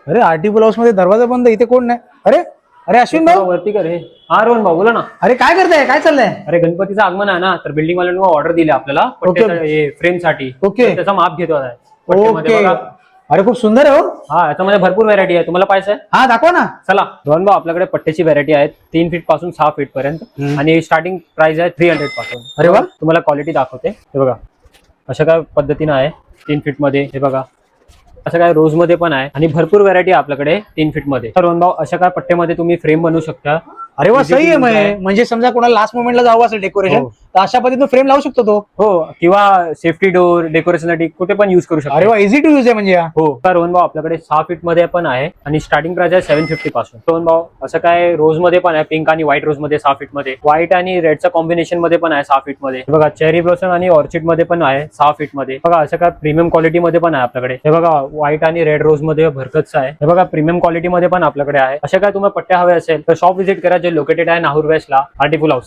अरे RTP house मध्ये दरवाजा बंद, इथे कोण नाही? अरे अरे अश्विन भाऊ, वरती कर हे. हा रोहन भाऊ बोला ना. अरे काय करताय, काय चाललंय? अरे गणपतीचं आगमन आहे ना, तर बिल्डिंग वाल्यांनी ऑर्डर दिली आपल्याला फ्रेम साठी. ओके. तर त्याचा माप घेतो आहे. पट्ट्यामध्ये ओके. बघा. अरे खूप सुंदर आहे हो. हा याच्यामध्ये भरपूर व्हरायटी आहे, तुम्हाला पाहिजे? हा दाखवा ना. चला रोहन भाऊ, आपल्याकडे पट्ट्याची व्हरायटी आहे 3 फीट पासून 6 फीट पर्यंत आणि स्टार्टिंग प्राइस आहे 300 पासून. अरे वा. तुम्हाला क्वालिटी दाखवते. हे बघा अशा काय पद्धतीनं आहे 3 फीट मध्ये. हे बघा असं काय रोज मध्ये पण आहे आणि भरपूर व्हरायटी आहे आपल्याकडे 3 फीट मध्ये. तर रोहन भाऊ अशा काय पट्ट्यामध्ये तुम्ही फ्रेम बनवू शकता. अरे वा, Easy सही to use आहे. आहे. म्हणजे समजा कोणाला लास्ट मोमेंटला जावं असेल डेकोरेशन, हो. तर अशा पद्धतीने फ्रेम लावू शकतो तो. हो, किंवा सेफ्टी डोर डेकोरेशनसाठी कुठे पण युज करू शकता. अरे वा, इझी टू युज आहे म्हणजे हा. हो. तर रोहन भाऊ आपल्याकडे 6 फीट मध्ये पण आहे आणि स्टार्टिंग प्राइस आहे 750 पासून. रोहन भाऊ असं काय रोज मध्ये पण आहे, पिंक आणि व्हाईट रोज मध्ये 6 फीट मध्ये, व्हाईट आणि रेडचा कॉम्बिनेशन मध्ये पण आहे 6 फीट मध्ये. हे बघा चेरी ब्लॉसम आणि ऑर्चिड मध्ये पण आहे 6 फीट मध्ये. बघा असं काय प्रीमियम क्वालिटी मध्ये पण आहे आपल्याकडे. हे बघा व्हाईट आणि रेड रोज मध्ये भरकतचा आहे. हे बघा प्रीमियम क्वालिटी मध्ये पण आपल्याकडे आहे. अशा काय तुम्हाला पट्ट्या हवे असेल तर शॉप व्हिजिट करा, जे लोकेटेड आहे नाहूर वेस्टला, आरटीपी हाऊस.